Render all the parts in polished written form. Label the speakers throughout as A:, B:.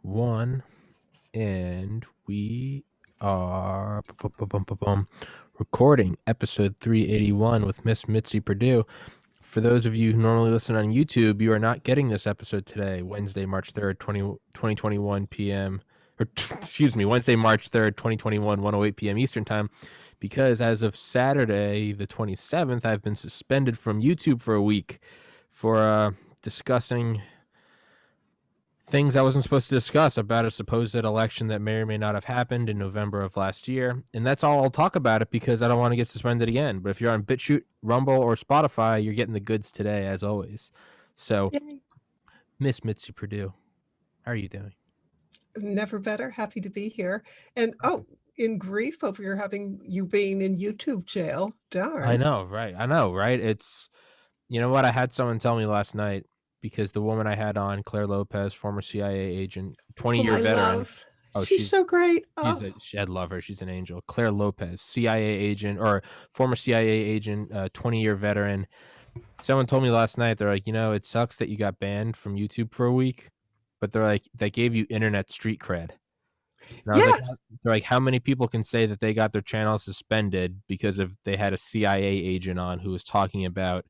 A: One, and we are recording episode 381 with Miss Mitzi Purdue. For those of you who normally listen on YouTube, you are not getting this episode today, Wednesday, March 3rd, 2021 p.m. Or excuse me, Wednesday, March 3rd, 2021, 1:08 p.m. Eastern Time, because as of Saturday, the 27th, I've been suspended from YouTube for a week for discussing things I wasn't supposed to discuss about a supposed election that may or may not have happened in November of last year. And that's all I'll talk about it because I don't want to get suspended again. But if you're on BitChute, Rumble, or Spotify, you're getting the goods today, as always. So,
B: Yay.
A: Miss Mitzi Purdue, how are you doing?
B: Never better. Happy to be here. And in grief over you being in YouTube jail. Darn.
A: I know, right? It's, you know what? I had someone tell me last night because the woman I had on, Claire Lopez, former CIA agent, 20-year veteran.
B: Love. Oh, she's so great.
A: I'd love her. She's an angel. Claire Lopez, CIA agent or former CIA agent, 20-year veteran. Someone told me last night, they're like, it sucks that you got banned from YouTube for a week, but they're like, they gave you internet street cred. And I was like, they're like, how many people can say that they got their channel suspended because of they had a CIA agent on who was talking about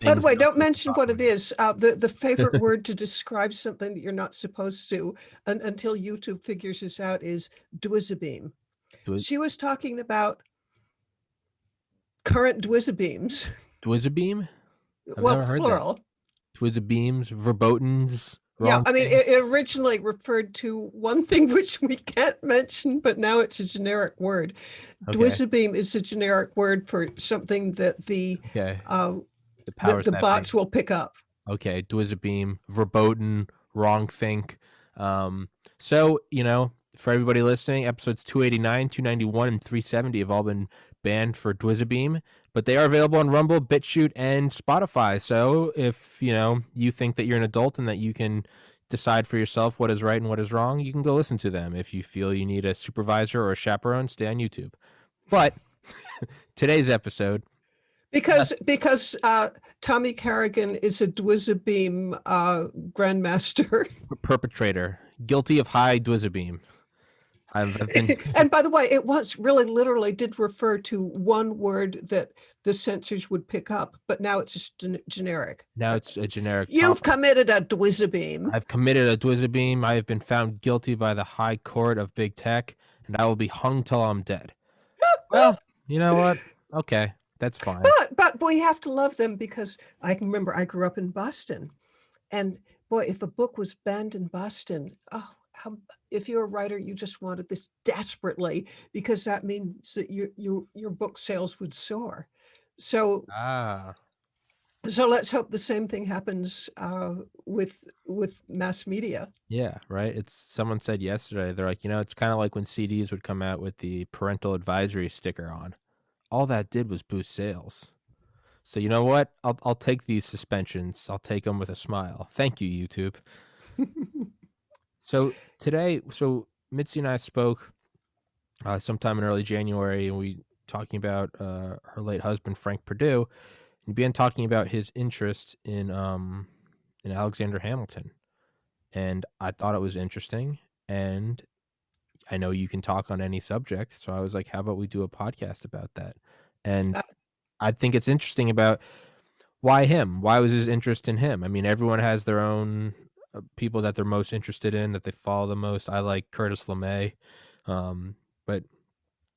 B: by the way, don't mention what it is. The favorite word to describe something that you're not supposed to until YouTube figures this out is dwizabeam. She was talking about current dwizabeams.
A: Dwizabeam?
B: Well, plural.
A: Dwizabeams, verbotens.
B: Yeah, I mean, it originally referred to one thing which we can't mention, but now it's a generic word. Okay. Dwizabeam is a generic word for something that the bots will pick up.
A: Okay, Dwizabeam, verboten, wrong think. So, for everybody listening, episodes 289, 291, and 370 have all been banned for Dwizabeam, but they are available on Rumble, BitChute, and Spotify. So if, you think that you're an adult and that you can decide for yourself what is right and what is wrong, you can go listen to them. If you feel you need a supervisor or a chaperone, stay on YouTube. But today's episode...
B: Because Tommy Carrigan is a Dwizabeam grandmaster.
A: Perpetrator. Guilty of high Dwizabeam.
B: And by the way, it once really literally did refer to one word that the censors would pick up, but now it's just generic.
A: Now it's a generic.
B: You've committed a Dwizabeam.
A: I've committed a Dwizabeam. I have been found guilty by the High Court of Big Tech, and I will be hung till I'm dead. Well, you know what? Okay, that's fine.
B: But we have to love them because I can remember I grew up in Boston, and boy, if a book was banned in Boston, if you're a writer, you just wanted this desperately because that means that your book sales would soar. So let's hope the same thing happens with mass media.
A: Yeah, right. Someone said yesterday, they're like, it's kind of like when CDs would come out with the parental advisory sticker on. All that did was boost sales. So you know what? I'll take these suspensions. I'll take them with a smile. Thank you, YouTube. So today, Mitzi and I spoke sometime in early January, and we talking about her late husband, Frank Purdue, and began talking about his interest in Alexander Hamilton. And I thought it was interesting, and I know you can talk on any subject, so I was like, how about we do a podcast about that? And I think it's interesting about why him? Why was his interest in him? I mean, everyone has their own people that they're most interested in, that they follow the most. I like Curtis LeMay, but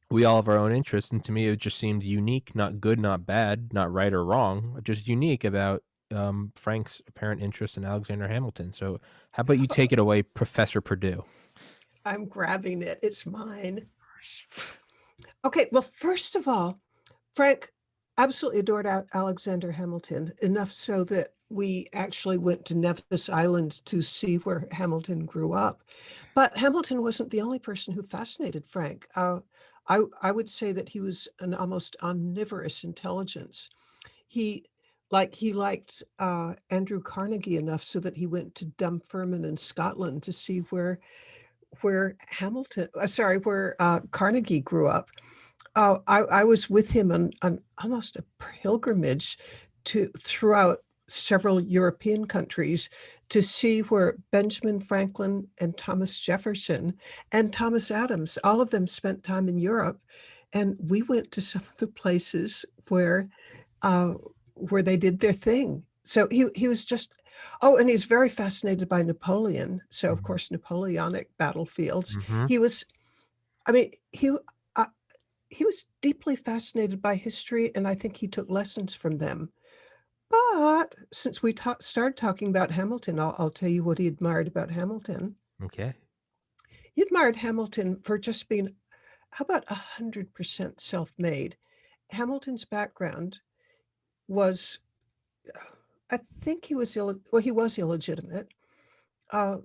A: we all have our own interests, and to me it just seemed unique, not good, not bad, not right or wrong, just unique about Frank's apparent interest in Alexander Hamilton. So how about you take it away, Professor Purdue?
B: I'm grabbing it. It's mine. Okay, well, first of all, Frank absolutely adored Alexander Hamilton, enough so that we actually went to Nevis Island to see where Hamilton grew up. But Hamilton wasn't the only person who fascinated Frank. I would say that he was an almost omnivorous intelligence. He liked Andrew Carnegie enough so that he went to Dunfermline in Scotland to see where Carnegie grew up. I was with him on almost a pilgrimage throughout several European countries to see where Benjamin Franklin and Thomas Jefferson and Thomas Adams, all of them spent time in Europe. And we went to some of the places uh, where they did their thing. So he was just, oh, and he's very fascinated by Napoleon. So of course, Napoleonic battlefields.
A: Mm-hmm.
B: He was, I mean, uh, he was deeply fascinated by history, and I think he took lessons from them. But since we started talking about Hamilton, I'll tell you what he admired about Hamilton.
A: Okay.
B: He admired Hamilton for just being, how about 100% self-made? Hamilton's background was, I think he was he was illegitimate. Uh,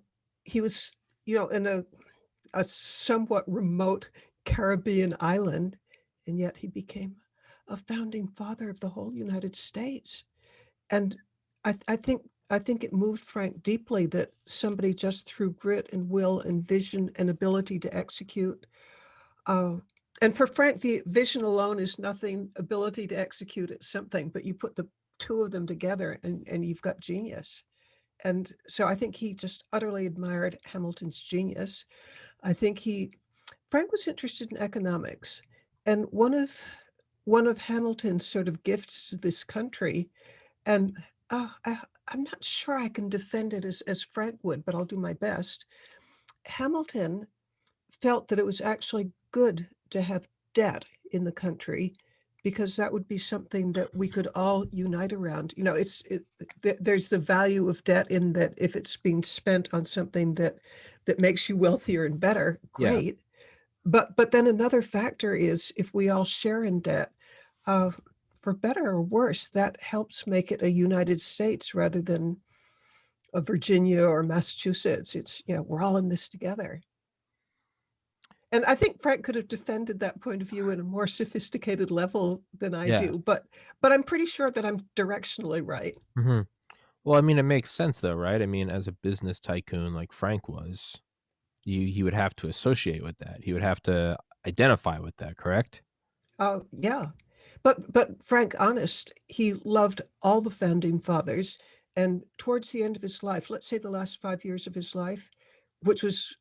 B: he was, in a somewhat remote Caribbean island, and yet he became a founding father of the whole United States. And I think it moved Frank deeply that somebody just through grit and will and vision and ability to execute. Uh, and for Frank, the vision alone is nothing. Ability to execute is something, but you put the two of them together and you've got genius. And so I think he just utterly admired Hamilton's genius. I think Frank was interested in economics, and one of Hamilton's sort of gifts to this country, and I'm not sure I can defend it as Frank would, but I'll do my best. Hamilton felt that it was actually good to have debt in the country because that would be something that we could all unite around. There's the value of debt in that if it's being spent on something that makes you wealthier and better,
A: Yeah.
B: great. But then another factor is if we all share in debt, uh, for better or worse, that helps make it a United States rather than a Virginia or Massachusetts. It's, we're all in this together. And I think Frank could have defended that point of view at a more sophisticated level than I
A: Yeah.
B: do, but I'm pretty sure that I'm directionally right.
A: Mm-hmm. Well, I mean, it makes sense though, right? I mean, as a business tycoon like Frank was, he would have to associate with that. He would have to identify with that, correct?
B: Oh, yeah. But Frank, honest, he loved all the founding fathers. And towards the end of his life, let's say the last 5 years of his life, which was,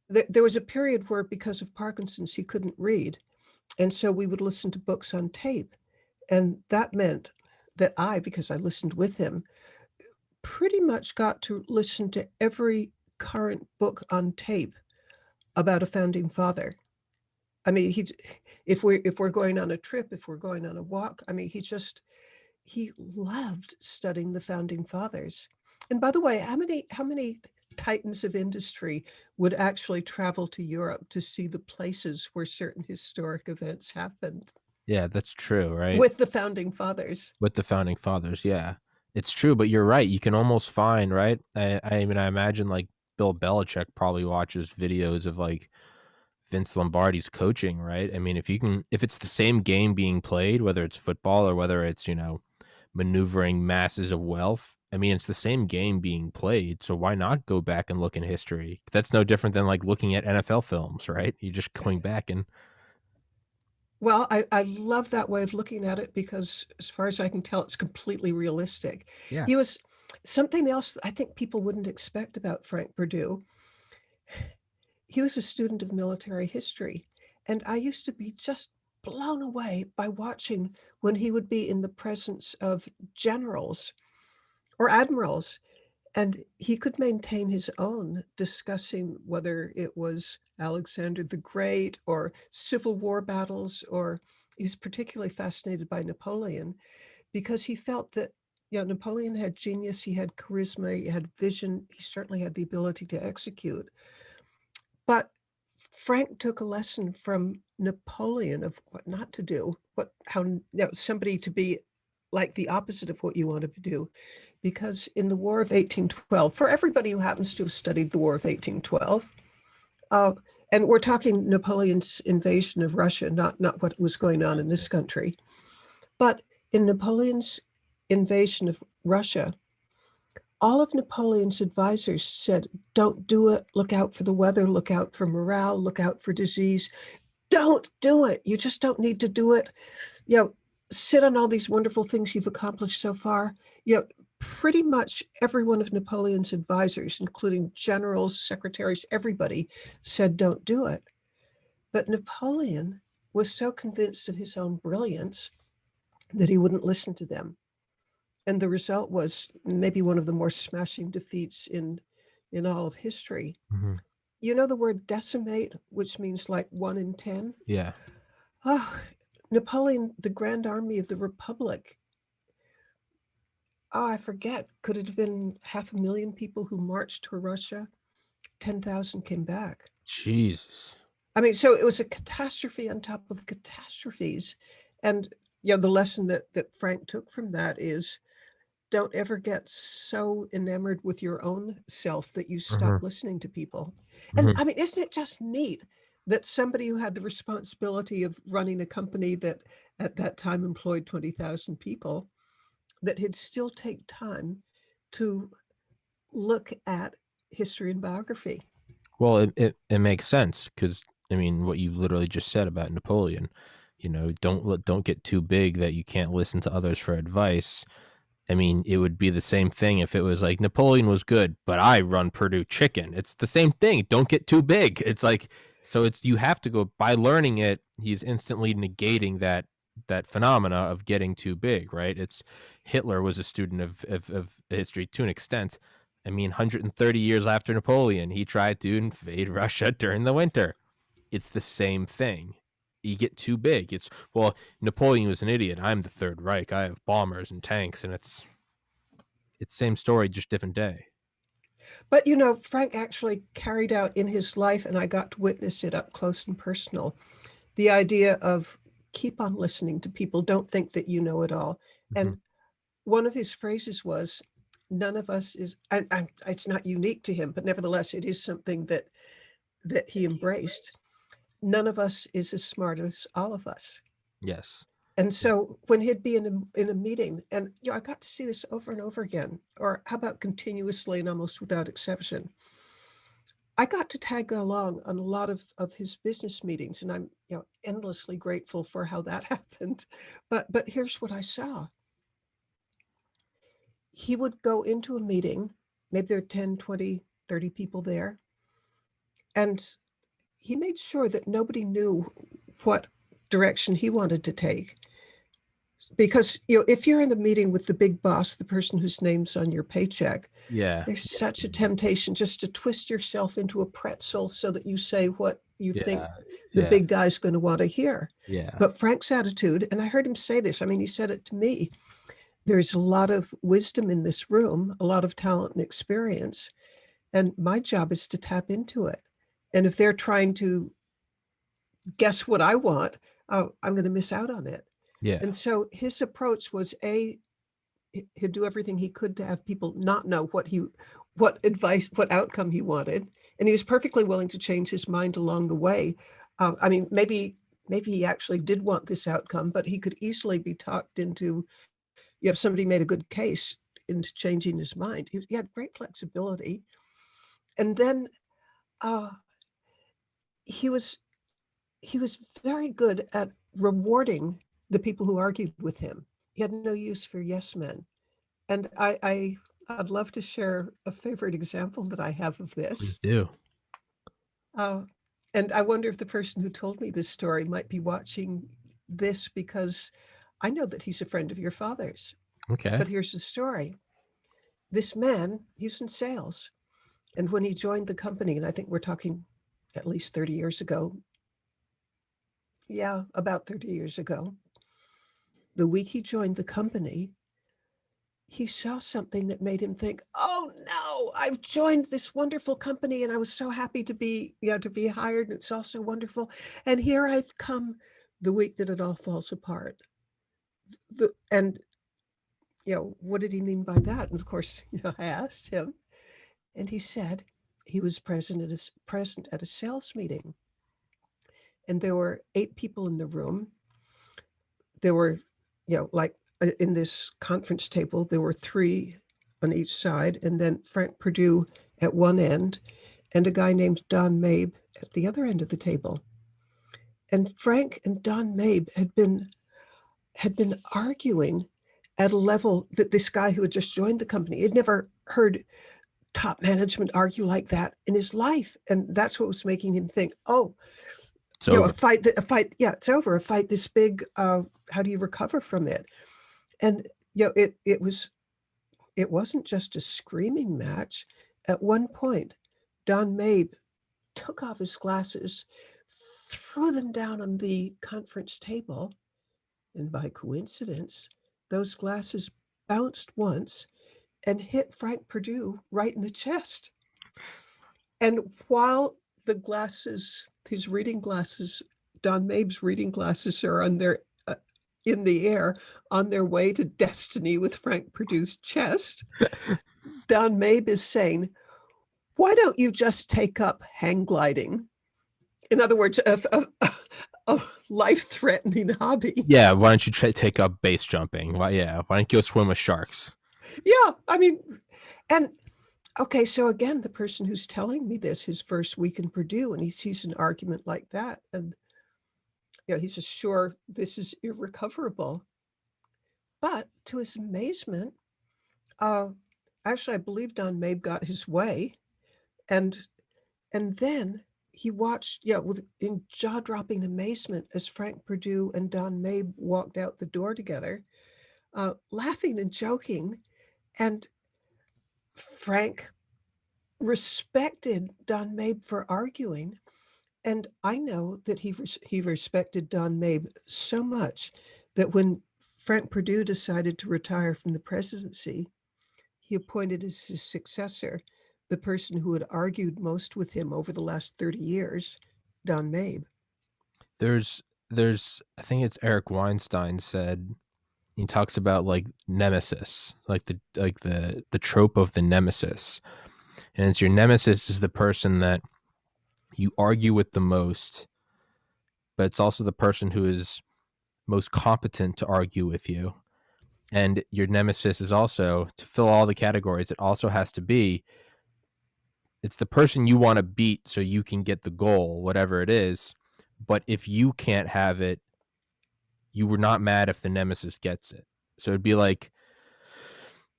B: there was a period where because of Parkinson's, he couldn't read. And so we would listen to books on tape. And that meant that because I listened with him, pretty much got to listen to every current book on tape about a founding father. I mean, if we're going on a trip, if we're going on a walk, I mean, he loved studying the founding fathers. And by the way, how many titans of industry would actually travel to Europe to see the places where certain historic events happened
A: Yeah, that's true, right?
B: with the founding fathers?
A: With the founding fathers, yeah. It's true, but you're right, you can almost find, right? I mean, I imagine, like, Bill Belichick probably watches videos of, like, Vince Lombardi's coaching, right? I mean, if it's the same game being played, whether it's football or whether it's, maneuvering masses of wealth, I mean, it's the same game being played, so why not go back and look in history? That's no different than, like, looking at NFL films, right? You're just going back and
B: Well, I love that way of looking at it because, as far as I can tell, it's completely realistic.
A: yeah.
B: He was something else I think people wouldn't expect about Frank Perdue. He was a student of military history, and I used to be just blown away by watching when he would be in the presence of generals or admirals, and he could maintain his own discussing whether it was Alexander the Great or Civil War battles, or he's particularly fascinated by Napoleon because he felt that, Napoleon had genius, he had charisma, he had vision, he certainly had the ability to execute. But Frank took a lesson from Napoleon of what not to do, somebody to be like the opposite of what you want to do. Because in the War of 1812, for everybody who happens to have studied the War of 1812, uh, and we're talking Napoleon's invasion of Russia, not what was going on in this country, but in Napoleon's invasion of Russia, all of Napoleon's advisors said, don't do it. Look out for the weather, look out for morale, look out for disease. Don't do it. You just don't need to do it. You know, sit on all these wonderful things you've accomplished so far. You know, pretty much every one of Napoleon's advisors, including generals, secretaries, everybody said, don't do it. But Napoleon was so convinced of his own brilliance that he wouldn't listen to them. And the result was maybe one of the more smashing defeats in all of history.
A: Mhm.
B: You know the word decimate, which means like 1 in 10?
A: Yeah.
B: Oh, Napoleon, the Grand Army of the Republic, I forget, could it have been 500,000 people who marched to Russia? 10,000 came back.
A: Jesus.
B: I mean, so it was a catastrophe on top of catastrophes. And, you know, the lesson that Frank took from that is don't ever get so enamored with your own self that you stop
A: Mhm.
B: listening to people. And
A: Mhm.
B: I mean, isn't it just neat that somebody who had the responsibility of running a company that at that time employed 20,000 people, that he'd still take time to look at history and biography?
A: Well, it makes sense because I mean, what you literally just said about Napoleon, don't get too big that you can't listen to others for advice. I mean, it would be the same thing if it was like Napoleon was good, but I run Purdue Chicken. It's the same thing. Don't get too big. It's like so it's you have to go by learning it, he's instantly negating that phenomena of getting too big, right? It's Hitler was a student of history to an extent. I mean, 130 years after Napoleon, he tried to invade Russia during the winter. It's the same thing. You get too big. It's well, Napoleon was an idiot. I'm the Third Reich. I have bombers and tanks, and it's same story, just different day.
B: But you know, Frank actually carried out in his life, and I got to witness it up close and personal, the idea of keep on listening to people, don't think that you know it all.
A: Mhm.
B: And one of his phrases was, none of us is, and it's not unique to him, but nevertheless, it is something that he embraced. None of us is as smart as all of us.
A: Yes.
B: And
A: Yeah.
B: so when he'd be in a meeting, and you know, I got to see this over and over again, or how about continuously and almost without exception. I got to tag along on a lot of his business meetings, and I'm, you know, endlessly grateful for how that happened. But here's what I saw. He would go into a meeting, maybe there are 10, 20, 30 people there, and he made sure that nobody knew what direction he wanted to take. Because, you know, if you're in the meeting with the big boss, the person whose name's on your paycheck,
A: Yeah.
B: there's such a temptation just to twist yourself into a pretzel so that you say what you think
A: Yeah.
B: the
A: Yeah.
B: big guy's going to want to hear.
A: Yeah.
B: But Frank's attitude, and I heard him say this, I mean, he said it to me, there's a lot of wisdom in this room, a lot of talent and experience. And my job is to tap into it. And if they're trying to guess what I want, I'm going to miss out on it.
A: Yeah.
B: And so his approach was he'd do everything he could to have people not know what advice, what outcome he wanted. And he was perfectly willing to change his mind along the way. I mean, maybe he actually did want this outcome, but he could easily be talked into, you have somebody made a good case into changing his mind. He had great flexibility. And then uh, he was he was very good at rewarding the people who argued with him. He had no use for yes men. And I'd love to share a favorite example that I have of
A: Please
B: this.
A: do.
B: Uh, and I wonder if the person who told me this story might be watching this, because I know that he's a friend of your father's.
A: Okay.
B: But here's the story. This man, he's in sales. And when he joined the company, and I think we're talking at least 30 years ago, yeah, about 30 years ago, the week he joined the company, he saw something that made him think, oh no, I've joined this wonderful company and I was so happy to be, you know, to be hired. And it's all so wonderful. And here I've come the week that it all falls apart. And, you know, what did he mean by that? And of course, you know, I asked him, and he said he was present at a sales meeting. And there were 8 people in the room. There were, you know, like in this conference table, there were 3 on each side, and then Frank Purdue at one end, and a guy named Don Mabe at the other end of the table. And Frank and Don Mabe had been had been arguing at a level that this guy who had just joined the company had never heard top management argue like that in his life. And that's what was making him think, oh,
A: It's over.
B: a fight, yeah, it's over. A fight this big, how do you recover from it? And it wasn't just a screaming match. At one point, Don Mabe took off his glasses, threw them down on the conference table, and by coincidence, those glasses bounced once and hit Frank Perdue right in the chest. And while the glasses, his reading glasses, Don Mabe's reading glasses are on their in the air on their way to destiny with Frank Perdue's chest, Don Mabe is saying, why don't you just take up hang gliding? In other words, a life-threatening hobby.
A: Yeah, why don't you take up base jumping? Why don't you go swim with sharks?
B: Yeah, I mean, and okay, so again, the person who's telling me this, his first week in Purdue, and he sees an argument like that, and he says, sure, this is irrecoverable. But to his amazement, uh, actually, I believe Don Mabe got his way, and then he watched, in jaw-dropping amazement as Frank Perdue and Don Mabe walked out the door together, laughing and joking, and Frank respected Don Mabe for arguing. And I know that he respected Don Mabe so much that when Frank Perdue decided to retire from the presidency, he appointed as his successor the person who had argued most with him over the last 30 years, Don Mabe.
A: There's I think it's Eric Weinstein said, he talks about like nemesis, like the trope of the nemesis. And it's your nemesis is the person that you argue with the most, but it's also the person who is most competent to argue with you. And your nemesis is also, to fill all the categories, it also has to be, it's the person you want to beat so you can get the goal, whatever it is. But if you can't have it, you were not mad if the nemesis gets it. So it'd be like,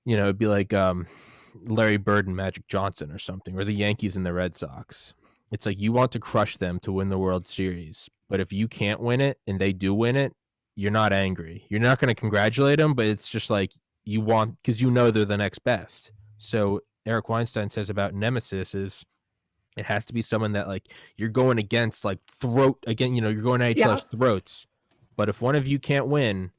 A: Larry Bird and Magic Johnson or something, or the Yankees and the Red Sox. It's like you want to crush them to win the World Series, but if you can't win it and they do win it, you're not angry. You're not going to congratulate them, but it's just like you want, because they're the next best. So Eric Weinstein says about nemesis is it has to be someone that like you're going against, like throat again. You're going at each
B: Yeah.
A: other's throats. But if one of you can't win,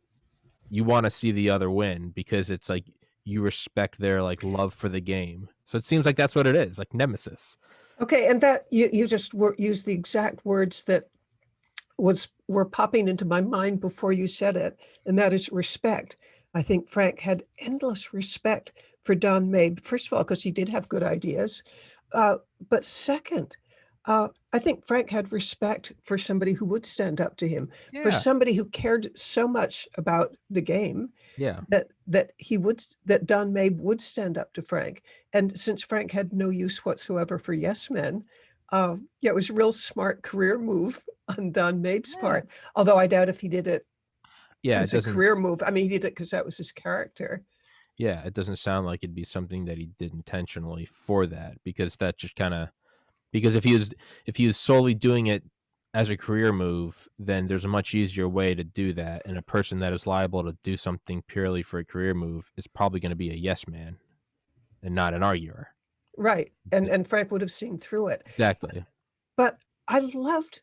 A: you want to see the other win because it's like you respect their like love for the game. So it seems like that's what it is, like nemesis.
B: Okay, and that you just used the exact words that were popping into my mind before you said it, and that is respect. I think Frank had endless respect for Don Mabe, first of all, because he did have good ideas. But second, I think Frank had respect for somebody who would stand up to him, for
A: Yeah.
B: somebody who cared so much about the game
A: Yeah.
B: that Don Mabe would stand up to Frank. And since Frank had no use whatsoever for yes men, it was a real smart career move on Don Mabe's
A: Yeah.
B: part. Although I doubt if he did it
A: Yeah. It
B: as a
A: doesn't.
B: career move. I mean, he did it because that was his character.
A: Yeah. It doesn't sound like it'd be something that he did intentionally for that, because that just kind of, because if he was solely doing it as a career move, then there's a much easier way to do that. And a person that is liable to do something purely for a career move is probably going to be a yes man and not an arguer.
B: Right. And Frank would have seen through it.
A: Exactly.
B: But I loved,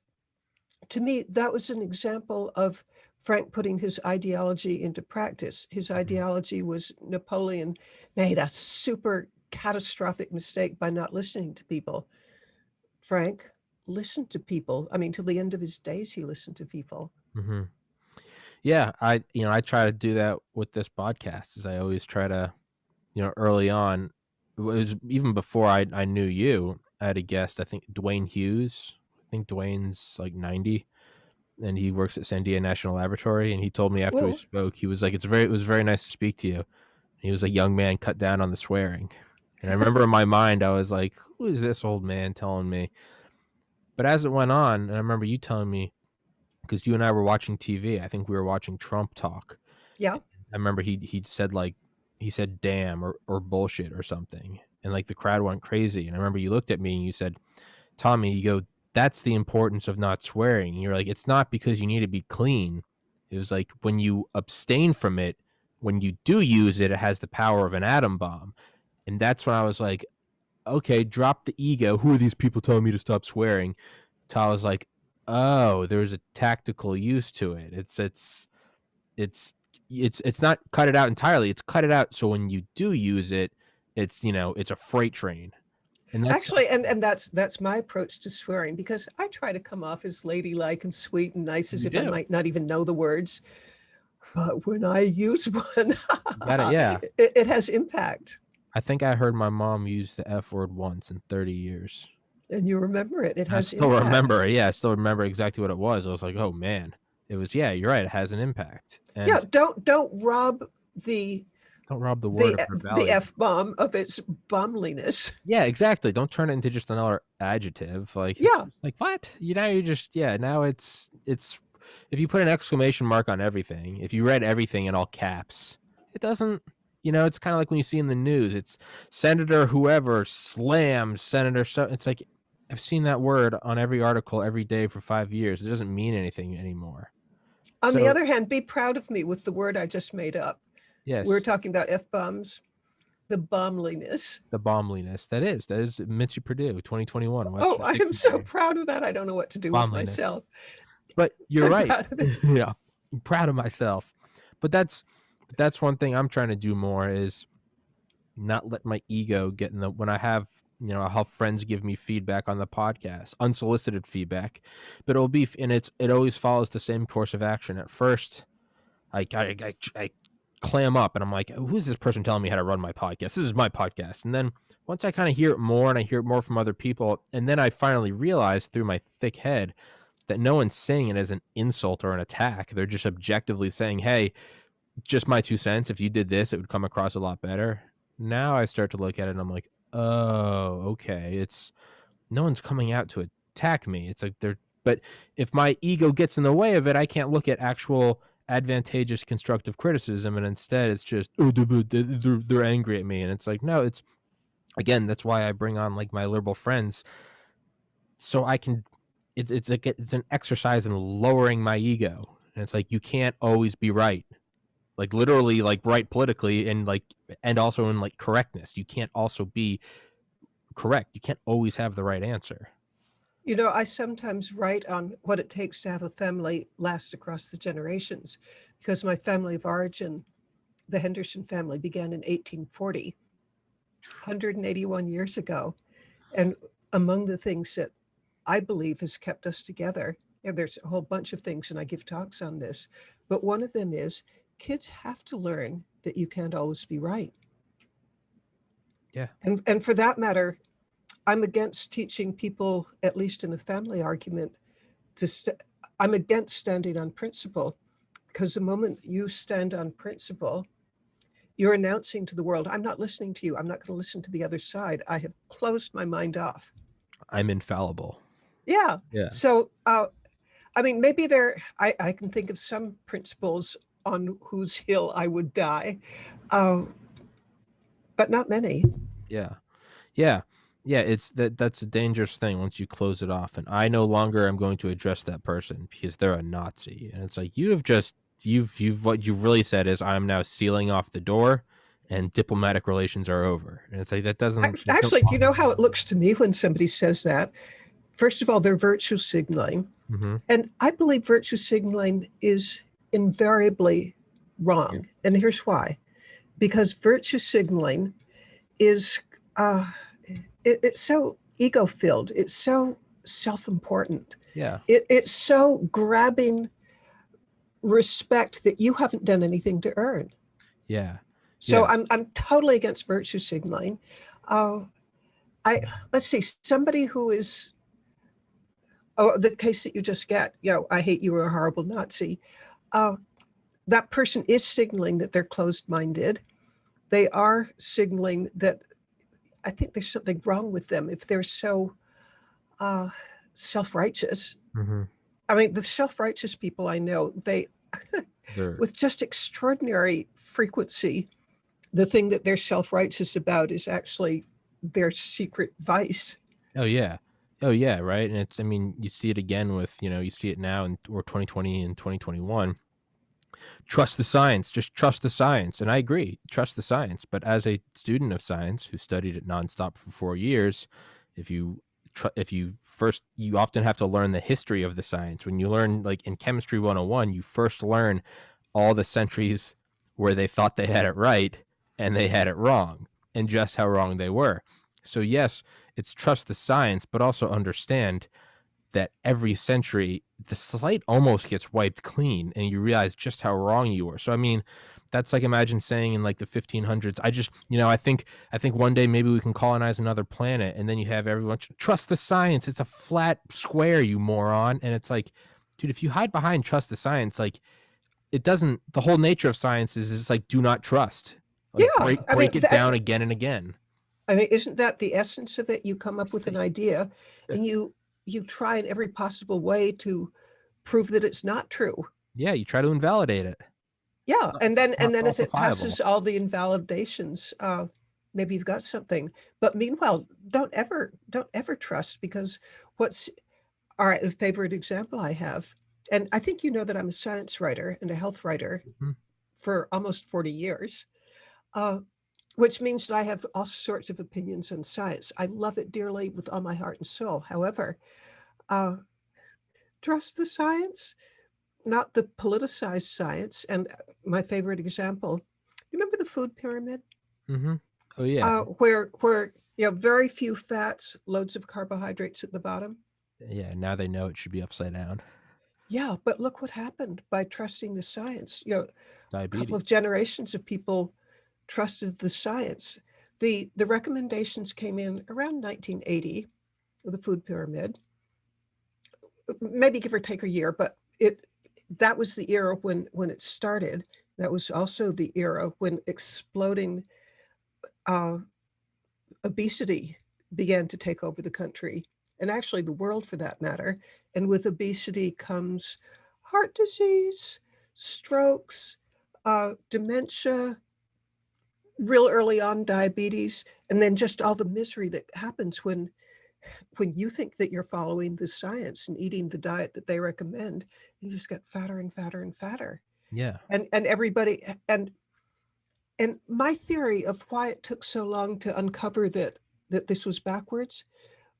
B: to me, that was an example of Frank putting his ideology into practice. His ideology was Napoleon made a super catastrophic mistake by not listening to people. Frank listened to people. I mean, till the end of his days, he listened to people.
A: Mm-hmm. Yeah, I try to do that with this podcast. Is I always try to, early on, it was even before I knew you. I had a guest, I think Dwayne Hughes. I think Dwayne's like 90, and he works at Sandia National Laboratory. And he told me after we
B: Well,
A: spoke, he was like, it was very nice to speak to you. He was a young man, cut down on the swearing. And I remember in my mind, I was like, who is this old man telling me? But as it went on, and I remember you telling me, because you and I were watching TV. I think we were watching Trump talk.
B: Yeah.
A: I remember he said like he said damn or bullshit or something, and like the crowd went crazy. And I remember you looked at me and you said, Tommy, you go, that's the importance of not swearing. And you're like, it's not because you need to be clean. It was like when you abstain from it, when you do use it, it has the power of an atom bomb. And that's when I was like, okay, drop the ego. Who are these people telling me to stop swearing? Tal was like, oh, there's a tactical use to it. It's it's not cut it out entirely. It's cut it out so when you do use it, it's it's a freight train. And that's
B: Actually, and that's my approach to swearing, because I try to come off as ladylike and sweet and nice, as
A: you
B: if I
A: do.
B: might not even know the words. But when I use one,
A: You got it. Yeah.
B: it has impact,
A: I think I heard my mom use the F word once in 30 years.
B: and you remember it. It
A: I
B: has
A: still
B: impact.
A: remember it. Yeah, I still remember exactly what it was. I was like, "Oh man." It was yeah, you're right. It has an impact.
B: Yeah,
A: And
B: don't rob the
A: don't rob the word
B: the
A: of their
B: the
A: value.
B: F bomb of its bumbliness.
A: Yeah, exactly. Don't turn it into just another adjective. Like it's
B: Yeah.
A: like what? You're just yeah, now it's if you put an exclamation mark on everything, if you read everything in all caps, it doesn't it's kind of like when you see in the news, it's Senator whoever slams Senator so it's like I've seen that word on every article every day for 5 years. It doesn't mean anything anymore.
B: On the
A: So,
B: other hand, be proud of me with the word I just made up. We're
A: yes,
B: talking about F bombs, the bumbliness.
A: the bombliness. That is Mitzi Purdue 2021
B: Oh,
A: Webster
B: I am so
A: Dictionary.
B: proud of that. I don't know what to do with
A: Bombliness.
B: myself.
A: But you're
B: I'm
A: right.
B: proud of it.
A: Yeah. I'm proud of myself. But that's one thing I'm trying to do more is not let my ego get in the when I have I'll have friends give me feedback on the podcast, unsolicited feedback, but it'll be and it always follows the same course of action. At first, I clam up and I'm like, who's this person telling me how to run my podcast? This is my podcast. And then once I kind of hear it more and I hear it more from other people, and then I finally realize through my thick head that no one's saying it as an insult or an attack. They're just objectively saying, hey, just my 2 cents. If you did this, it would come across a lot better. Now I start to look at it and I'm like, oh, okay. It's no one's coming out to attack me. It's like but if my ego gets in the way of it, I can't look at actual advantageous constructive criticism. And instead it's just, oh, they're angry at me. And it's like, no, it's again, that's why I bring on like my liberal friends so I can it's an exercise in lowering my ego. And it's like you can't always be right. Like literally like right politically and also in like correctness. You can't also be correct. You can't always have the right answer.
B: You know, I sometimes write on what it takes to have a family last across the generations, because my family of origin, the Henderson family, began in 1840, 181 years ago. And among the things that I believe has kept us together, and there's a whole bunch of things, and I give talks on this, but one of them is kids have to learn that you can't always be right.
A: Yeah.
B: And for that matter, I'm against teaching people, at least in a family argument, to I'm against standing on principle, because the moment you stand on principle, you're announcing to the world, I'm not listening to you. I'm not going to listen to the other side. I have closed my mind off.
A: I'm infallible.
B: Yeah.
A: Yeah.
B: So, I mean, maybe I can think of some principles on whose hill I would die, uh, but not many.
A: Yeah. Yeah. Yeah, it's that's a dangerous thing once you close it off. And I no longer am going to address that person because they're a Nazi. And it's like you have just you've what you've really said is I'm now sealing off the door and diplomatic relations are over. And it's like that doesn't there's no
B: Actually, do you know how it looks to me when somebody says that? First of all, they're virtue signaling.
A: mm-hmm.
B: And I believe virtue signaling is invariably
A: Yeah.
B: wrong. And here's why. Because virtue signaling is, it's so ego filled, it's so self important,
A: Yeah.
B: it's so grabbing respect that you haven't done anything to earn.
A: Yeah.
B: So
A: Yeah.
B: I'm totally against virtue signaling. Uh, let's see, somebody who is, oh, the case that you just get, I hate you, you're a horrible Nazi. Uh, that person is signaling that they're closed minded. They are signaling that I think there's something wrong with them if they're so self righteous.
A: Mm-hmm.
B: I mean, the self-righteous people I know, they,
A: They're
B: with just extraordinary frequency, the thing that they're self-righteous about is actually their secret vice.
A: oh yeah. Oh yeah, right? And it's I mean, you see it again with, you see it now in or 2020 and 2021. Trust the science, just trust the science. And I agree, trust the science. But as a student of science who studied it nonstop for 4 years, if you if you first, you often have to learn the history of the science. When you learn, like in chemistry 101, you first learn all the centuries where they thought they had it right and they had it wrong, and just how wrong they were. So yes, it's trust the science, but also understand that every century the slate almost gets wiped clean and you realize just how wrong you were. So I mean, that's like imagine saying in like the 1500s, I just, I think one day maybe we can colonize another planet, and then you have everyone trust the science. It's a flat square, you moron. And it's like, dude, if you hide behind trust the science, like it doesn't, the whole nature of science is it's like do not trust. Like
B: Yeah,
A: break break it down again and again.
B: I mean, isn't that the essence of it? You come up with an idea
A: Yeah.
B: and you try in every possible way to prove that it's not true.
A: Yeah, you try to invalidate it. It's
B: Yeah,
A: not,
B: and then
A: it's not
B: if it
A: falsifiable.
B: passes all the invalidations, maybe you've got something. But meanwhile, don't ever trust, because what's all right, a favorite example I have, and I think you know that I'm a science writer and a health writer
A: Mhm.
B: for almost 40 years, uh, which means that I have all sorts of opinions on science. I love it dearly with all my heart and soul. However, uh, trust the science, not the politicized science. And my favorite example, you remember the food pyramid,
A: Mhm. Oh, yeah.
B: where very few fats, loads of carbohydrates at the bottom.
A: Yeah, now they know it should be upside down.
B: Yeah, but look what happened by trusting the science. A couple of
A: Diabetes.
B: generations of people trusted the science. The recommendations came in around 1980 with the food pyramid, maybe give or take a year, but that was the era when it started. That was also the era when exploding uh, obesity began to take over the country, and actually the world for that matter. And with obesity comes heart disease, strokes, dementia, real early on diabetes, and then just all the misery that happens when you think that you're following the science and eating the diet that they recommend. You just get fatter and fatter and fatter.
A: Yeah.
B: And everybody, and my theory of why it took so long to uncover that this was backwards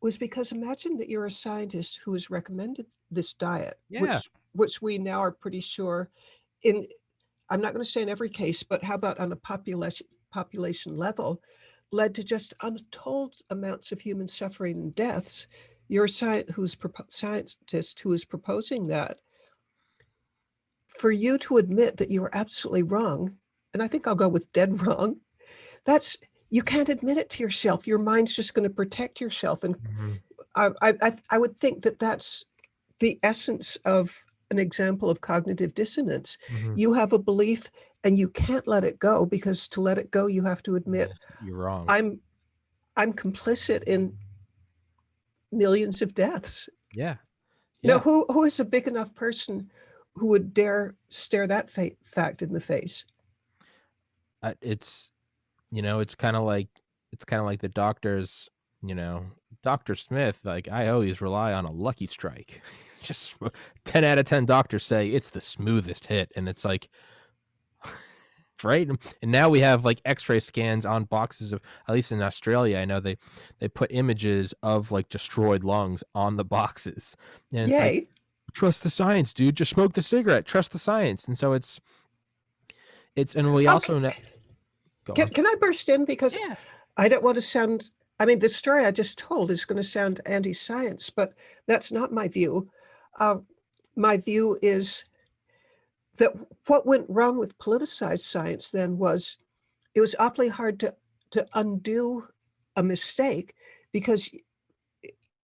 B: was because imagine that you're a scientist who has recommended this diet,
A: Yeah.
B: which we now are pretty sure in, I'm not going to say in every case, but how about on a population level, led to just untold amounts of human suffering and deaths. You're a scientist who is proposing that. For you to admit that you were absolutely wrong, and I think I'll go with dead wrong, that's, you can't admit it to yourself. Your mind's just going to protect yourself. And
A: Mhm.
B: I would think that that's the essence of an example of cognitive dissonance.
A: Mhm.
B: You have a belief and you can't let it go, because to let it go, you have to admit,
A: Yeah, you're wrong.
B: I'm I'm complicit in millions of deaths.
A: Yeah.
B: Now,
A: Yeah.
B: who is a big enough person who would dare stare that fact in the face?
A: It's, it's kinda like the doctors, you know, Doctor Smith, like, I always rely on a lucky strike. Just 10 out of 10 doctors say it's the smoothest hit, and it's like, right? And now we have like X-ray scans on boxes of, at least in Australia, I know they put images of like destroyed lungs on the boxes, and it's like,
B: Yay.
A: trust the science, dude. Just smoke the cigarette. Trust the science. And so it's and we
B: Okay.
A: also know. Go on.
B: Can I burst in? Because
A: Yeah.
B: I don't want to sound, I mean, the story I just told is going to sound anti science, but that's not my view. Uh, my view is that what went wrong with politicized science then was it was awfully hard to undo a mistake, because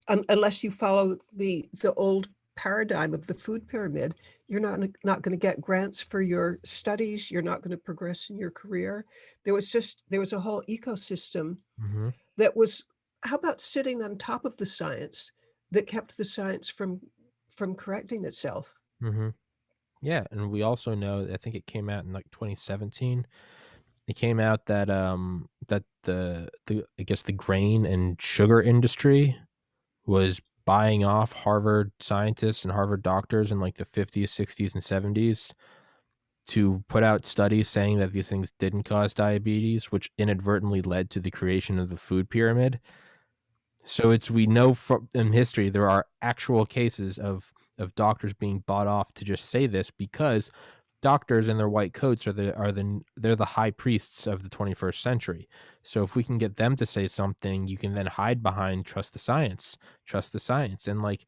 B: unless you follow the old paradigm of the food pyramid, you're not going to get grants for your studies. You're not going to progress in your career. There was a whole ecosystem
A: Mhm.
B: that was, how about sitting on top of the science, that kept the science from correcting itself.
A: Mhm. Yeah, and we also know, I think it came out in, like, 2017. It came out that, that the I guess, the grain and sugar industry was buying off Harvard scientists and Harvard doctors in, like, the '50s, '60s, and '70s to put out studies saying that these things didn't cause diabetes, which inadvertently led to the creation of the food pyramid. So it's we know from in history there are actual cases of doctors being bought off to just say this because doctors in their white coats they're the high priests of the 21st century. So if we can get them to say something, you can then hide behind trust the science, and like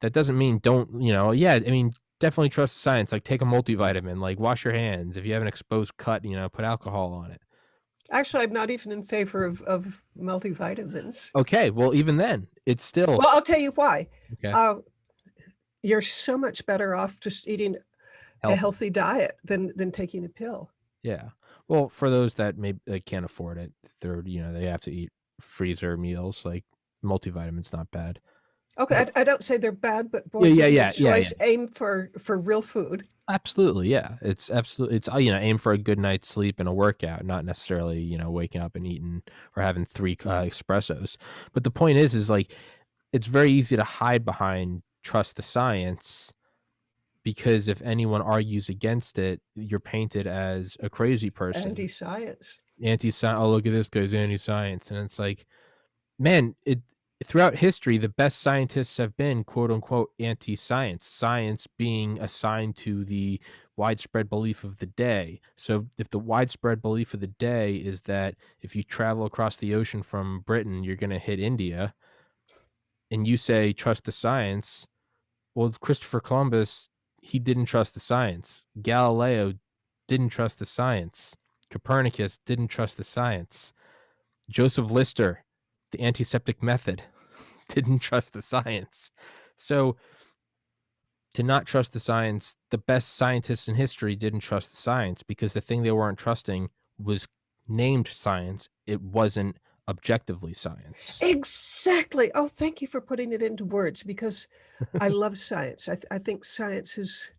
A: that doesn't mean don't yeah, I mean definitely trust the science. Like take a multivitamin, like wash your hands if you have an exposed cut, put alcohol on it.
B: Actually, I'm not even in favor of multivitamins.
A: Okay, well even then it's still
B: Well, I'll tell you why.
A: okay.
B: Uh, you're so much better off just eating a
A: Healthy.
B: healthy diet than taking a pill.
A: Yeah. Well, for those that maybe they can't afford it, they have to eat freezer meals, like, multivitamins not bad.
B: Okay,
A: But
B: I don't say they're bad, but
A: yeah,
B: boy,
A: yeah,
B: given the
A: yeah, yeah, yeah.
B: choice, aim for real food.
A: Absolutely, yeah. It's absolutely aim for a good night's sleep and a workout, not necessarily, waking up and eating or having 3, espressos. But the point is, like, it's very easy to hide behind trust the science because if anyone argues against it, you're painted as a crazy person.
B: Anti-science.
A: Anti-sci "Oh, look at this guy's anti-science," and it's like, man, it throughout history, the best scientists have been, quote, unquote, "anti-science," science being assigned to the widespread belief of the day. So, if the widespread belief of the day is that if you travel across the ocean from Britain, you're gonna hit India, and you say, "Trust the science," well, Christopher Columbus, he didn't trust the science. Galileo didn't trust the science. Copernicus didn't trust the science. Joseph Lister, the antiseptic method, didn't trust the science. So to not trust the science, the best scientists in history didn't trust the science because the thing they weren't trusting was named science. It wasn't objectively science.
B: Exactly. Oh, thank you for putting it into words because I love science. I think science is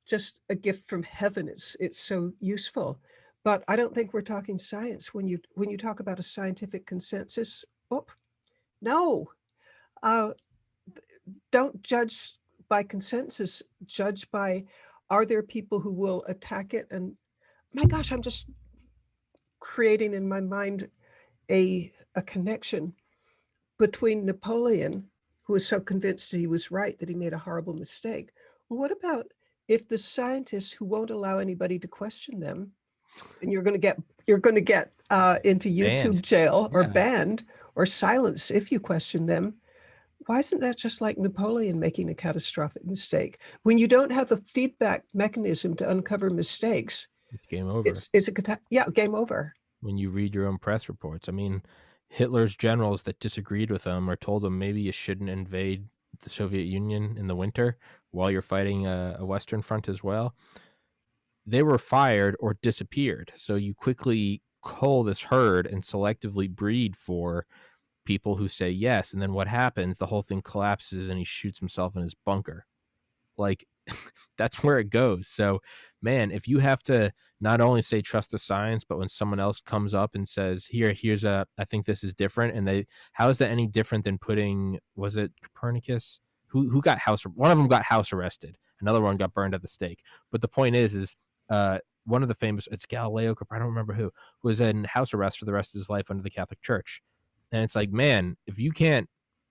B: just a gift from heaven. It's so useful. But I don't think we're talking science when you talk about a scientific consensus. Oh, no. Uh, don't judge by consensus. Judge by are there people who will attack it? And my gosh, I'm just creating in my mind a connection between Napoleon, who was so convinced that he was right that he made a horrible mistake. Well, what about if the scientists who won't allow anybody to question them, and you're going to get into YouTube
A: Banned.
B: jail or
A: Yeah.
B: banned or silenced if you question them? Why isn't that just like Napoleon making a catastrophic mistake? When you don't have a feedback mechanism to uncover mistakes,
A: It's game over.
B: it's yeah, game over.
A: When you read your own press reports. I mean, Hitler's generals that disagreed with him or told him maybe you shouldn't invade the Soviet Union in the winter while you're fighting a Western front as well, they were fired or disappeared. So you quickly cull this herd and selectively breed for people who say yes. And then what happens? The whole thing collapses and he shoots himself in his bunker. Like, that's where it goes. So, man, if you have to not only say trust the science, but when someone else comes up and says, here's I think this is different, and how is that any different than putting, was it Copernicus? Who got one of them got house arrested, another one got burned at the stake. But the point is, one of the famous, it's Galileo, I don't remember who was in house arrest for the rest of his life under the Catholic Church. And it's like, man, if you can't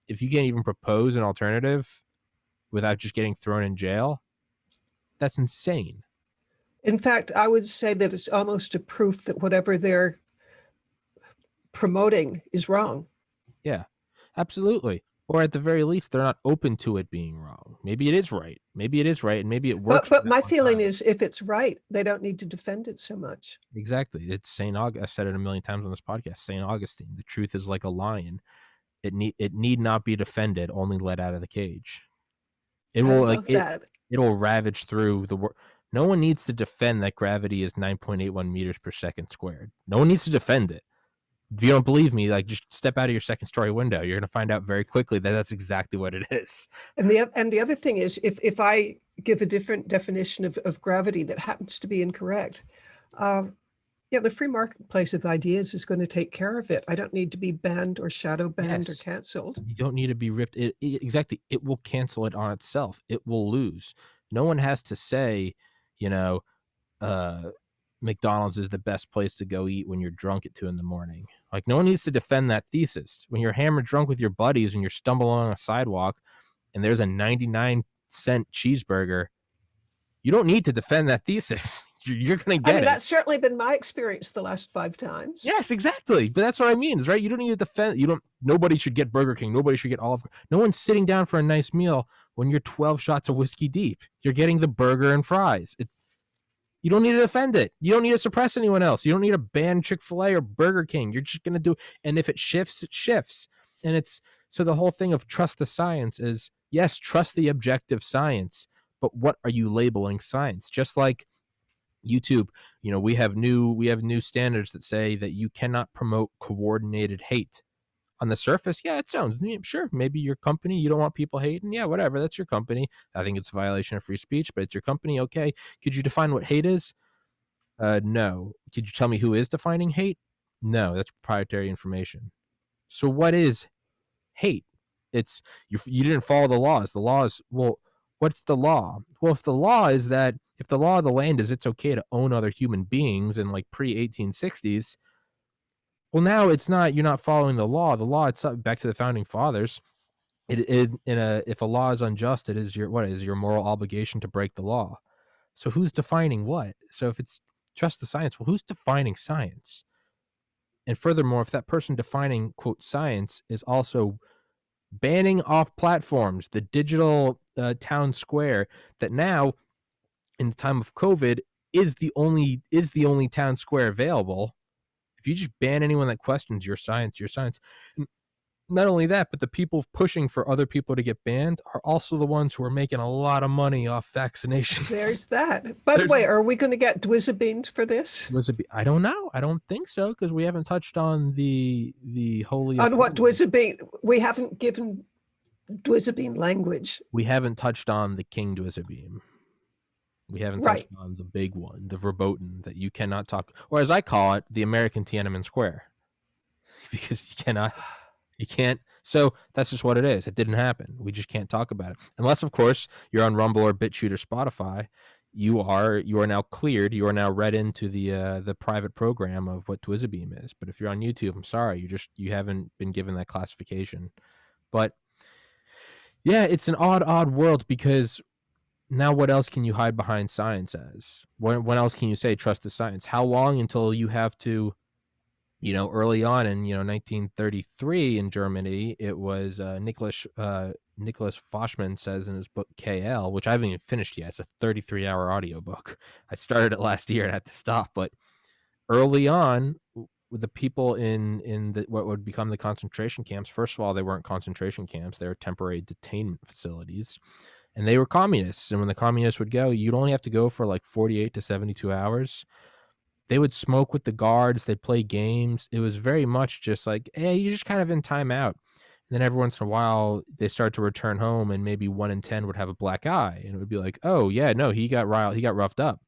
A: even propose an alternative without just getting thrown in jail, that's insane.
B: In fact, I would say that it's almost a proof that whatever they're promoting is wrong.
A: Yeah, absolutely. Or at the very least, they're not open to it being wrong. Maybe it is right. Maybe it is right, and maybe it
B: But
A: works for
B: but
A: that
B: my
A: one
B: feeling
A: time.
B: is if it's right, they don't need to defend it so much.
A: Exactly. It's Saint Augustine. I've said it a million times on this podcast. Saint Augustine. The truth is like a lion. It need not be defended. Only let out of the cage. It
B: I
A: will like
B: love
A: it.
B: that.
A: It'll ravage through the world. No one needs to defend that gravity is 9.81 meters per second squared. No one needs to defend it. If you don't believe me, like, just step out of your second story window. You're going to find out very quickly that that's exactly what it is.
B: And the other thing is, if I give a different definition of gravity that happens to be incorrect, yeah, the free marketplace of ideas is going to take care of it. I don't need to be banned or shadow banned or
A: Yes.
B: canceled.
A: You don't need to be ripped. Exactly. It will cancel it on itself. It will lose. No one has to say, you know, uh, McDonald's is the best place to go eat when you're drunk at 2 a.m. Like, no one needs to defend that thesis. When you're hammered drunk with your buddies and you're stumbling along a sidewalk and there's a 99-cent cheeseburger, you don't need to defend that thesis. You're going to
B: I
A: get
B: mean,
A: it.
B: that's certainly been my experience the last 5 times.
A: Yes, exactly. But that's what I mean, is right. You don't need to defend. You don't. Nobody should get Burger King. Nobody should get Olive. No one's sitting down for a nice meal when you're 12 shots of whiskey deep. You're getting the burger and fries. You don't need to defend it. You don't need to suppress anyone else. You don't need to ban Chick-fil-A or Burger King. You're just gonna do. And if it shifts, it shifts. And it's so the whole thing of trust the science is, yes, trust the objective science, but what are you labeling science? Just like YouTube, we have new standards that say that you cannot promote coordinated hate. On the surface, yeah, it sounds, sure, maybe your company, you don't want people hating, yeah, whatever, that's your company. I think it's a violation of free speech, but it's your company, okay. Could you define what hate is? No. Could you tell me who is defining hate? No, that's proprietary information. So what is hate? It's you didn't follow the laws. The laws, well, what's the law? Well, if the law of the land is it's okay to own other human beings in like pre-1860s, well, now it's not. You're not following the law. The law, it's back to the founding fathers. If a law is unjust, it is your moral obligation to break the law. So who's defining what? So if it's trust the science, well, who's defining science? And furthermore, if that person defining quote science is also banning off platforms the digital town square that now in the time of COVID is the only town square available. If you just ban anyone that questions your science, not only that, but the people pushing for other people to get banned are also the ones who are making a lot of money off vaccinations.
B: There's that. By the
A: There's
B: way, are we going to get Dwizzabinged for this?
A: I don't know. I don't think so because we haven't touched on the holy of
B: On what
A: holies.
B: Dwizzabing? We haven't given Dwizzabing language.
A: We haven't touched on the King Dwizabeam. We haven't touched
B: Right.
A: on the big one, the verboten that you cannot talk, or as I call it, the American Tiananmen Square, because you can't. So that's just what it is. It didn't happen. We just can't talk about it unless, of course, you're on Rumble or BitChute or Spotify. You are now cleared. You are now read into the private program of what Twizabeam is. But if you're on YouTube, I'm sorry, you haven't been given that classification. But yeah, it's an odd world because now what else can you hide behind science as? When else can you say trust the science? How long until you have to, early on in 1933 in Germany, it was Nicholas Foschman says in his book KL, which I haven't even finished yet. It's a 33-hour audiobook. I started it last year and had to stop, but early on with the people in what would become the concentration camps, first of all, they weren't concentration camps, they were temporary detainment facilities, and they were communists. And when the communists would go, you'd only have to go for like 48 to 72 hours. They would smoke with the guards, they'd play games. It was very much just like, hey, you're just kind of in timeout. And then every once in a while, they start to return home, and maybe 1 in 10 would have a black eye, and it would be like, oh yeah, no, he got riled, he got roughed up.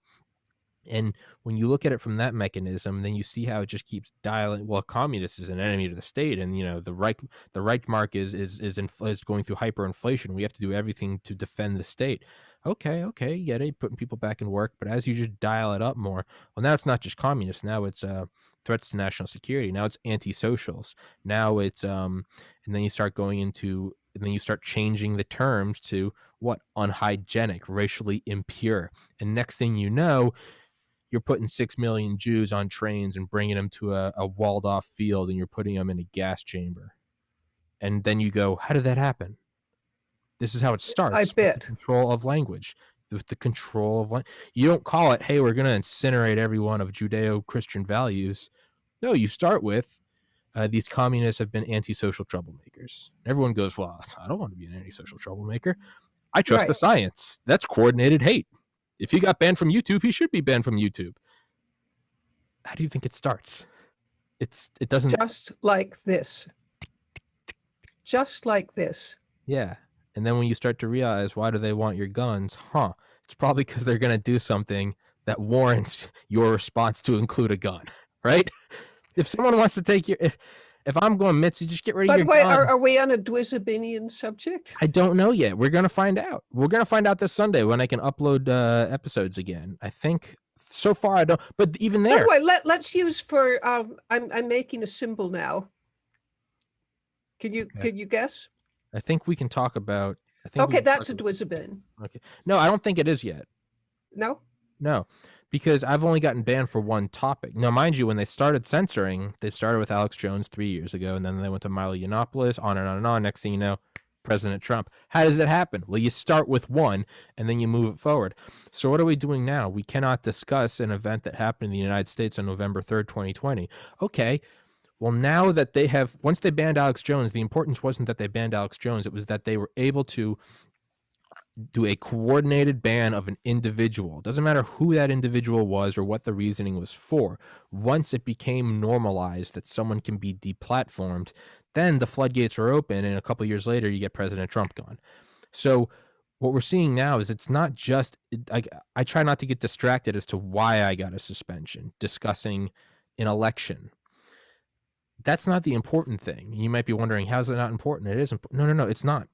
A: And when you look at it from that mechanism, then you see how it just keeps dialing. Well, a communist is an enemy to the state, and the Reichmark is going through hyperinflation. We have to do everything to defend the state. Okay, get it, putting people back in work. But as you just dial it up more, well, now it's not just communists. Now it's threats to national security. Now it's anti-socials. Now it's and then you start going into, and then you start changing the terms to what unhygienic, racially impure, and next thing you know, you're putting 6 million Jews on trains and bringing them to a walled off field, and you're putting them in a gas chamber. And then you go, how did that happen? This is how it
B: I
A: starts, with the
B: bet.
A: control of language. With the control of you don't call it, hey, we're going to incinerate everyone of Judeo-Christian values. No, you start with these communists have been antisocial troublemakers. Everyone goes, well, I don't want to be an antisocial troublemaker. I trust the
B: Right.
A: science. That's coordinated hate. If he got banned from YouTube, he should be banned from YouTube. How do you think it starts? it doesn't.
B: Just like this. Just like this.
A: Yeah. And then when you start to realize, why do they want your guns? Huh. It's probably because they're going to do something that warrants your response to include a gun, right? If someone wants to take if I'm going, Mitzi, just get rid of
B: By
A: your
B: the way,
A: gun.
B: are we on a Dwizabinian subject?
A: I don't know yet. We're going to find out. We're going to find out this Sunday when I can upload episodes again. I think so far I don't, but even
B: By
A: there.
B: the way, let's use for, I'm making a symbol now. Can you guess?
A: I think we can talk about. I think
B: Okay, that's a Dwizabin.
A: Okay. No, I don't think it is yet.
B: No?
A: No, because I've only gotten banned for one topic. Now, mind you, when they started censoring, they started with Alex Jones 3 years ago, and then they went to Milo Yiannopoulos, on and on and on. Next thing you know, President Trump. How does it happen? Well, you start with one, and then you move it forward. So what are we doing now? We cannot discuss an event that happened in the United States on November 3rd, 2020. Okay. Well, now that they have, once they banned Alex Jones, the importance wasn't that they banned Alex Jones. It was that they were able to do a coordinated ban of an individual. It doesn't matter who that individual was or what the reasoning was for. Once it became normalized that someone can be deplatformed, then the floodgates are open, and a couple of years later, you get President Trump gone. So what we're seeing now is it's not just, I try not to get distracted as to why I got a suspension, discussing an election. That's not the important thing. You might be wondering, how's it not important? It is important. No, it's not.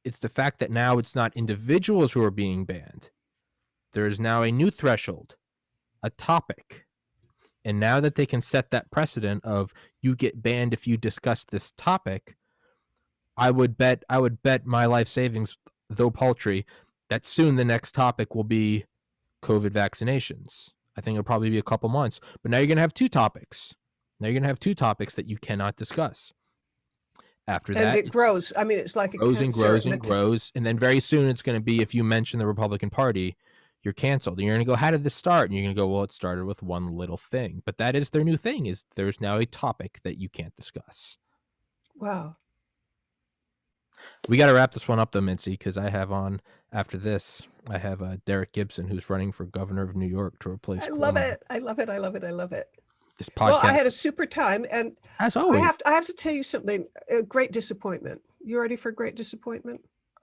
A: It's the fact that now it's not individuals who are being banned. There is now a new threshold, a topic. And now that they can set that precedent of you get banned if you discuss this topic, I would bet my life savings, though paltry, that soon the next topic will be COVID vaccinations. I think it'll probably be a couple months. But now you're going to have two topics. Now you're going to have two topics that you cannot discuss. After that,
B: and it grows. I mean, it's like a
A: grows and
B: cancer.
A: grows and grows. And then very soon it's going to be, if you mention the Republican Party, you're canceled. And you're going to go, how did this start? And you're going to go, well, it started with one little thing. But that is their new thing, is there's now a topic that you can't discuss.
B: Wow.
A: We got to wrap this one up, though, Mincy, because I have on, after this, I have Derek Gibson, who's running for governor of New York to replace
B: I
A: Cuomo.
B: love it. I love it. I love it. I love it.
A: This podcast.
B: Well, I had a super time, and
A: as always,
B: I have to tell you something. A great disappointment. You ready for a great disappointment?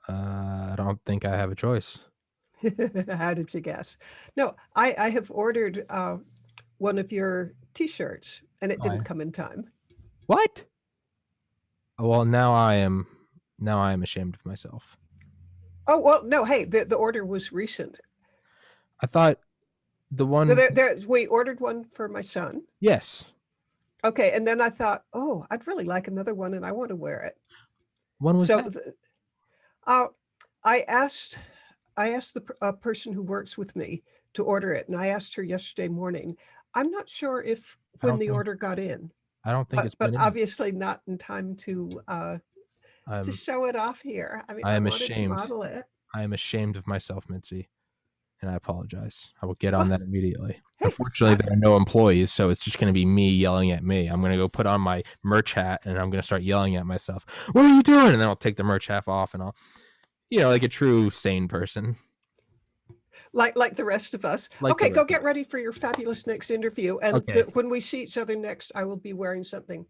A: I don't think I have a choice.
B: How did you guess? No, I have ordered one of your T-shirts, and it didn't come in time.
A: What? Well, now I am ashamed of myself.
B: Oh, well, no, hey, the order was recent.
A: I thought the one...
B: No, we ordered one for my son.
A: Yes.
B: Okay, and then I thought, oh, I'd really like another one, and I want to wear it.
A: When was that?
B: I asked the person who works with me to order it, and I asked her yesterday morning. I'm not sure if when the order got in.
A: I don't think it's been
B: but obviously not in time to show it off here. I mean, I wanted to model it.
A: I am ashamed of myself, Mitzi, and I apologize. I will get on that immediately. Hey, unfortunately, there are no employees, so it's just going to be me yelling at me. I'm going to go put on my merch hat, and I'm going to start yelling at myself. What are you doing? And then I'll take the merch hat off, and I'll, like a true sane person.
B: Like the rest of us. Okay, go get ready for your fabulous next interview. And when we see each other next, I will be wearing something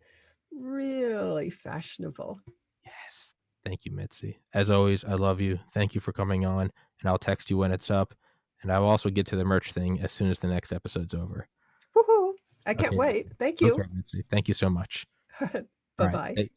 B: really fashionable.
A: Yes. Thank you, Mitzi. As always, I love you. Thank you for coming on, and I'll text you when it's up. And I will also get to the merch thing as soon as the next episode's over.
B: Woohoo! I can't wait. Thank you.
A: Okay, Mitzi. Thank you so much.
B: Bye-bye.